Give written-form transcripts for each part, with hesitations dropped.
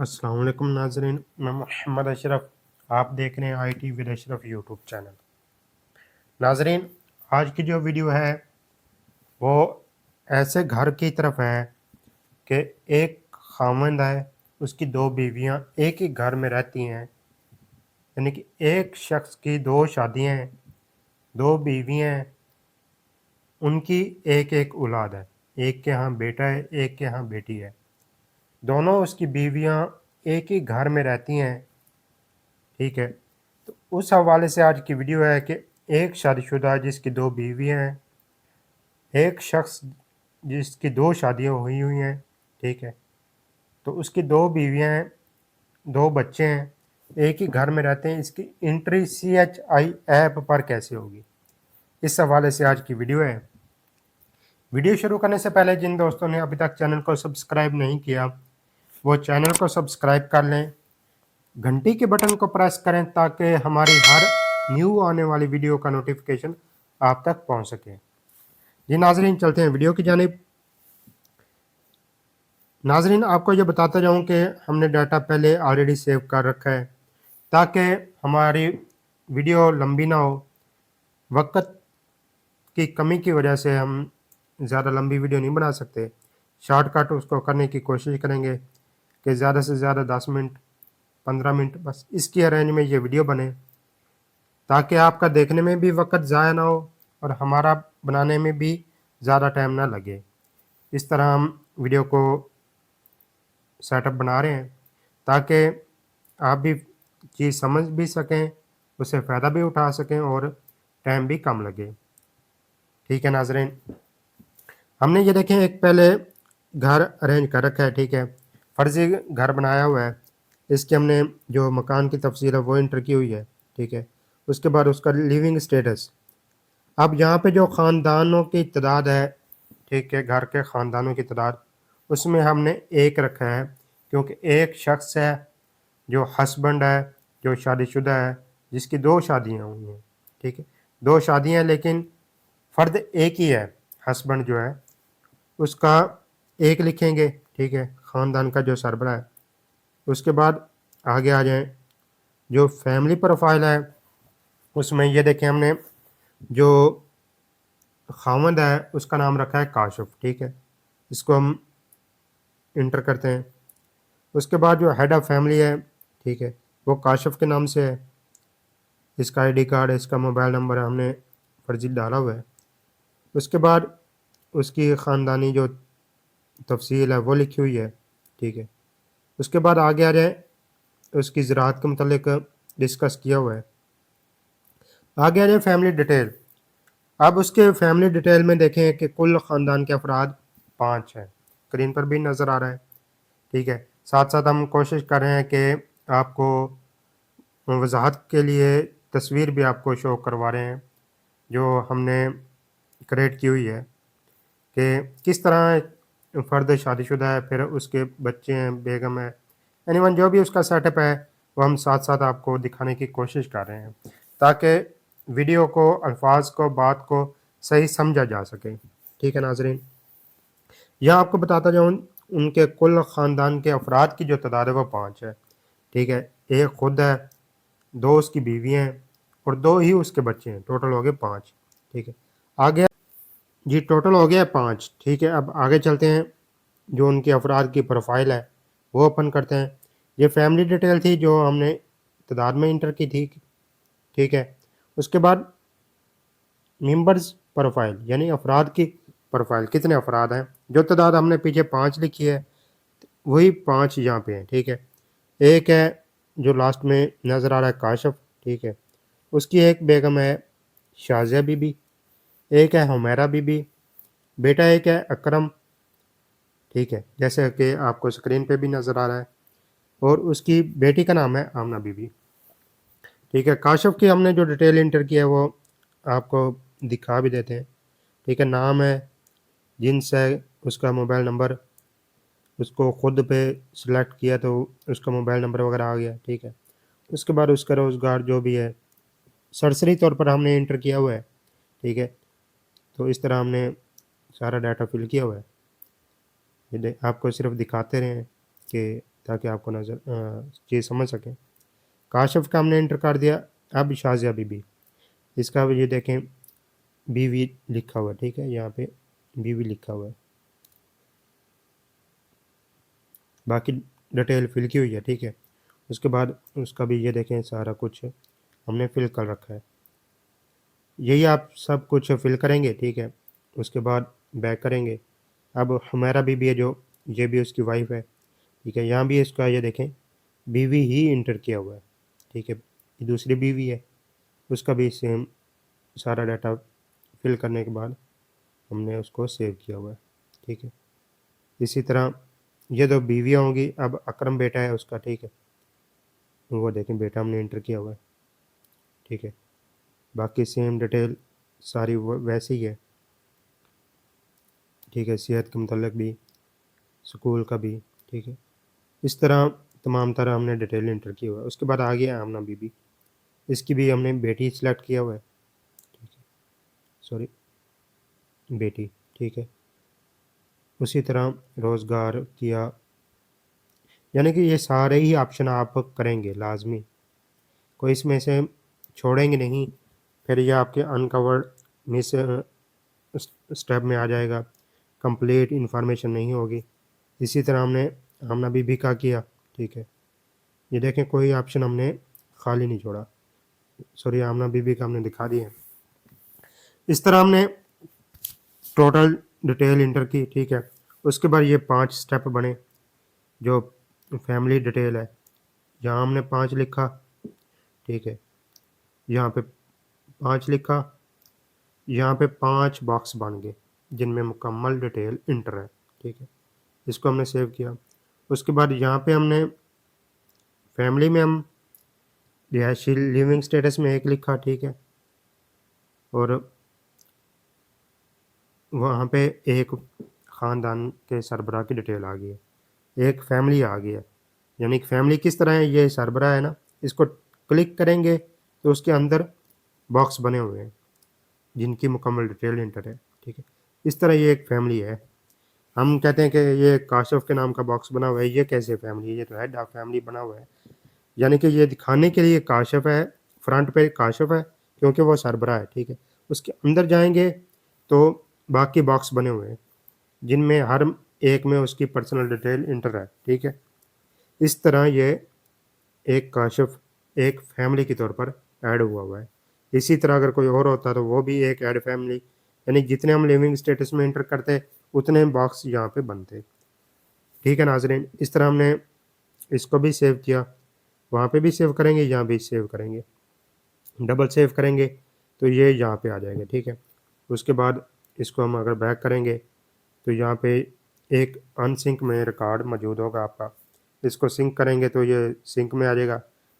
अस्सलाम वालेकुम नाज़रीन, मैं मोहम्मद अशरफ। आप देख रहे हैं IT with Ashraf YouTube channel. नाज़रीन, आज की जो वीडियो है वो ऐसे घर की तरफ है कि एक खामंद है, उसकी दो बीवियां एक ही घर में रहती हैं। यानी कि एक शख्स की दो शादियां हैं, दो बीवियां हैं, उनकी एक एक औलाद है। एक के यहाँ बेटा है, एक के यहाँ बेटी है। दोनों उसकी बीवियां एक ही घर में रहती हैं। ठीक है, तो उस हवाले से आज की वीडियो है कि एक शादीशुदा जिसकी दो बीवियां हैं, एक शख्स जिसकी दो शादियां हुई हैं। ठीक है, तो उसकी दो बीवियां हैं, दो बच्चे हैं, एक ही घर में रहते हैं। इसकी एंट्री CHI ऐप पर कैसे होगी, इस हवाले से आज की वीडियो है। वीडियो शुरू करने से पहले जिन दोस्तों ने अभी तक चैनल को सब्सक्राइब नहीं किया वो चैनल को सब्सक्राइब कर लें, घंटी के बटन को प्रेस करें ताकि हमारी हर न्यू आने वाली वीडियो का नोटिफिकेशन आप तक पहुंच सके। जी नाजरीन, चलते हैं वीडियो की जानिब। नाजरीन, आपको ये बताता जाऊं कि हमने डाटा पहले ऑलरेडी सेव कर रखा है ताकि हमारी वीडियो लंबी ना हो। वक्त की कमी की वजह से हम ज़्यादा लंबी वीडियो नहीं बना सकते। शॉर्टकट उसको करने की कोशिश करेंगे कि ज़्यादा से ज़्यादा 10 मिनट 15 मिनट बस इसकी रेंज में ये वीडियो बने ताकि आपका देखने में भी वक्त ज़ाया ना हो और हमारा बनाने में भी ज़्यादा टाइम ना लगे। इस तरह हम वीडियो को सेटअप बना रहे हैं ताकि आप भी चीज़ समझ भी सकें, उससे फ़ायदा भी उठा सकें और टाइम भी कम लगे। ठीक है नाजरीन, हमने ये देखें एक पहले घर अरेंज कर रखा है। ठीक है, फर्जी घर बनाया हुआ है। इसके हमने जो मकान की तफसील है वो इंटर की हुई है। ठीक है, उसके बाद उसका लिविंग स्टेटस। अब यहाँ पे जो ख़ानदानों की तादाद है, ठीक है, घर के ख़ानदानों की तादाद, उसमें हमने एक रखा है क्योंकि एक शख्स है जो हस्बैंड है, जो शादीशुदा है, जिसकी दो शादियाँ हुई हैं। ठीक है, दो शादियाँ लेकिन फ़र्द एक ही है। हस्बैंड जो है उसका एक लिखेंगे। ठीक है, ख़ानदान का जो सरबरा है। उसके बाद आगे आ जाएं, जो फैमिली प्रोफाइल है उसमें ये देखें हमने जो खामद है उसका नाम रखा है काशिफ। ठीक है, इसको हम इंटर करते हैं। उसके बाद जो हेड ऑफ़ फैमिली है, ठीक है, वो काशिफ के नाम से है। इसका ID कार्ड, इसका मोबाइल नंबर हमने फर्जी डाला हुआ है। उसके बाद उसकी ख़ानदानी जो तफसील है वो लिखी हुई है। ठीक है, उसके बाद आगे आ जाए, उसकी ज़राअत के मुतल्लिक डिस्कस किया हुआ है। आगे आ जाए फैमिली डिटेल। अब उसके फैमिली डिटेल में देखें कि कुल ख़ानदान के अफराद 5 हैं, स्क्रीन पर भी नज़र आ रहा है। ठीक है, साथ साथ हम कोशिश कर रहे हैं कि आपको वजाहत के लिए तस्वीर भी आपको शो करवा रहे हैं जो हमने क्रिएट की हुई है कि किस तरह फ़र्द शादीशुदा है, फिर उसके बच्चे हैं, बेगम है, एनीवन जो भी उसका सेटअप है वो हम साथ साथ आपको दिखाने की कोशिश कर रहे हैं ताकि वीडियो को, अल्फाज को, बात को सही समझा जा सके। ठीक है नाजरीन, यहाँ आपको बताता जाऊँ उनके कुल ख़ानदान के अफराद की जो तादाद है वो 5 है। ठीक है, एक खुद है, दो उसकी बीवी हैं और दो ही उसके बच्चे हैं, टोटल हो गए 5। ठीक है, आगे जी टोटल हो गया 5। ठीक है, अब आगे चलते हैं, जो उनके अफराद की प्रोफाइल है वो ओपन करते हैं। ये फैमिली डिटेल थी जो हमने तादाद में इंटर की थी। ठीक है, उसके बाद मेंबर्स प्रोफाइल यानी अफराद की प्रोफाइल, कितने अफराद हैं, जो तादाद हमने पीछे 5 लिखी है वही 5 यहाँ पे हैं। ठीक है, एक है जो लास्ट में नज़र आ रहा है काशिफ। ठीक है, उसकी एक बेगम है शाजिया बीबी, एक है हुमैरा बीबी, बेटा एक है अकरम। ठीक है, जैसे कि आपको स्क्रीन पे भी नज़र आ रहा है, और उसकी बेटी का नाम है आमना बीबी। ठीक है, काशिफ की हमने जो डिटेल इंटर की है वो आपको दिखा भी देते हैं। ठीक है, नाम है, जिन्स है, उसका मोबाइल नंबर, उसको खुद पे सिलेक्ट किया तो उसका मोबाइल नंबर वगैरह आ गया। ठीक है, उसके बाद उसका रोज़गार जो भी है सरसरी तौर पर हमने इंटर किया हुआ है। ठीक है, तो इस तरह हमने सारा डाटा फिल किया हुआ है। ये आपको सिर्फ दिखाते रहे कि ताकि आपको नज़र चीज़ समझ सकें। काशिफ का हमने इंटर कर दिया। अब शाज़िया बीबी, इसका ये देखें बीवी लिखा हुआ है, ठीक है, यहाँ पे बीवी लिखा हुआ है, बाकी डिटेल फिल की हुई है, ठीक है। उसके बाद उसका भी ये देखें सारा कुछ हमने फिल कर रखा है। यही आप सब कुछ फिल करेंगे, ठीक है। उसके बाद बैक करेंगे। अब हुमैरा बीबी है जो, ये भी उसकी वाइफ है, ठीक है। यहाँ भी इसका ये देखें बीवी ही इंटर किया हुआ है, ठीक है। ये दूसरी बीवी है, उसका भी सेम सारा डाटा फिल करने के बाद हमने उसको सेव किया हुआ है, ठीक है। इसी तरह ये दो बीवियाँ होंगी। अब अकरम बेटा है उसका, ठीक है, वो देखें बेटा हमने इंटर किया हुआ है, ठीक है। बाकी सेम डिटेल सारी वैसे ही है, ठीक है। सेहत के मतलब भी, स्कूल का भी, ठीक है। इस तरह तमाम तरह हमने डिटेल इंटर किया हुआ है। उसके बाद आ गया आमना बीबी, इसकी भी हमने बेटी सिलेक्ट किया हुआ है, ठीक है, सॉरी बेटी, ठीक है। उसी तरह रोज़गार किया, यानी कि ये सारे ही ऑप्शन आप करेंगे लाजमी, कोई इसमें से छोड़ेंगे नहीं, फिर ये आपके अनकवर्ड मिस स्टेप में आ जाएगा, कंप्लीट इंफॉर्मेशन नहीं होगी। इसी तरह हमने हमना बीबी का किया, ठीक है। ये देखें कोई ऑप्शन हमने खाली नहीं छोड़ा, सॉरी आमना बीबी का हमने दिखा दिया। इस तरह हमने टोटल डिटेल इंटर की, ठीक है। उसके बाद ये 5 स्टेप बने जो फैमिली डिटेल है, यहाँ हमने 5 लिखा, ठीक है। यहाँ पे 5 लिखा, यहाँ पे 5 बॉक्स बन गए जिनमें मुकम्मल डिटेल इंटर है, ठीक है। इसको हमने सेव किया। उसके बाद यहाँ पे हमने फैमिली में हम रिहायशी लिविंग स्टेटस में 1 लिखा, ठीक है, और वहाँ पे एक ख़ानदान के सरबराह की डिटेल आ गई है, एक फैमिली आ गई है। यानी कि फैमिली किस तरह है, ये सरबराह है ना, इसको क्लिक करेंगे तो उसके अंदर बॉक्स बने हुए हैं जिनकी मुकम्मल डिटेल इंटर है, ठीक है। इस तरह ये एक फैमिली है। हम कहते हैं कि ये काशिफ के नाम का बॉक्स बना हुआ है, ये कैसे फैमिली है, ये तो हेड ऑफ फैमिली बना हुआ है। यानी कि ये दिखाने के लिए काशिफ है, फ्रंट पे काशिफ है क्योंकि वो सरबराह है, ठीक है। उसके अंदर जाएंगे तो बाकी बॉक्स बने हुए हैं जिनमें हर एक में उसकी पर्सनल डिटेल इंटर है, ठीक है। इस तरह ये एक काशिफ एक फैमिली के तौर पर ऐड हुआ है। इसी तरह अगर कोई और होता तो वो भी एक ऐड फैमिली, यानी जितने हम लिविंग स्टेटस में इंटर करते उतने बॉक्स यहाँ पे बनते, ठीक है नाज़रीन। इस तरह हमने इसको भी सेव किया, वहाँ पे भी सेव करेंगे, यहाँ भी सेव करेंगे, डबल सेव करेंगे तो ये यहाँ पे आ जाएगा, ठीक है। उसके बाद इसको हम अगर बैक करेंगे तो यहाँ पे एक अनसिंक में रिकॉर्ड मौजूद होगा आपका, इसको सिंक करेंगे तो ये सिंक में आ जाएगा,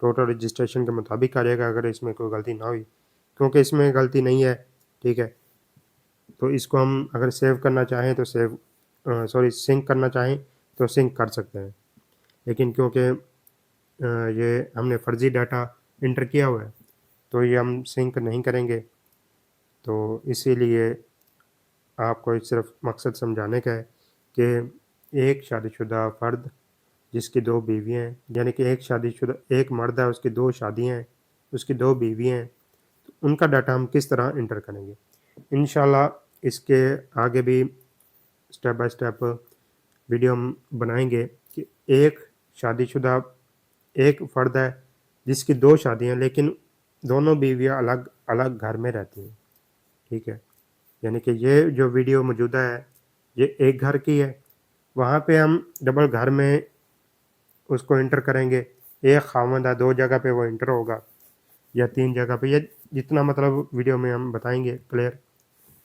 टोटल रजिस्ट्रेशन के मुताबिक आ जाएगा अगर इसमें कोई गलती ना हुई, क्योंकि इसमें गलती नहीं है, ठीक है। तो इसको हम अगर सेव करना चाहें तो सिंक करना चाहें तो सिंक कर सकते हैं, लेकिन क्योंकि ये हमने फर्जी डाटा इंटर किया हुआ है तो ये हम सिंक नहीं करेंगे। तो इसीलिए आपको सिर्फ मकसद समझाने का है कि एक शादीशुदा फ़र्द जिसकी 2 बीवियाँ हैं, यानी कि एक शादीशुदा एक मर्द है, उसकी 2 शादियाँ हैं, उसकी 2 बीवियाँ हैं, तो उनका डाटा हम किस तरह इंटर करेंगे। इंशाल्लाह इसके आगे भी स्टेप बाय स्टेप वीडियो हम बनाएंगे कि एक शादीशुदा एक फ़र्द है जिसकी 2 शादियाँ, लेकिन दोनों बीवियाँ अलग अलग घर में रहती हैं, ठीक है। यानी कि ये जो वीडियो मौजूदा है ये एक घर की है, वहाँ पे हम डबल घर में उसको इंटर करेंगे, एक खामद है 2 जगह पे वो इंटर होगा या 3 जगह पे, ये जितना मतलब वीडियो में हम बताएंगे क्लियर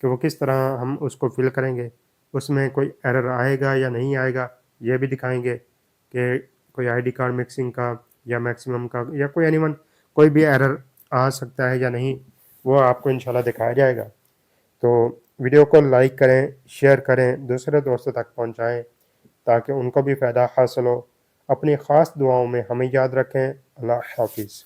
कि वो किस तरह हम उसको फिल करेंगे, उसमें कोई एरर आएगा या नहीं आएगा ये भी दिखाएंगे कि कोई आईडी कार्ड मिक्सिंग का या मैक्सिमम का या कोई एनीवन कोई भी एरर आ सकता है या नहीं, वो आपको इंशाल्लाह दिखाया जाएगा। तो वीडियो को लाइक करें, शेयर करें, दूसरे दोस्तों तक पहुंचाएं ताकि उनको भी फ़ायदा हासिल हो। अपनी ख़ास दुआओं में हमें याद रखें। अल्लाह हाफिज़।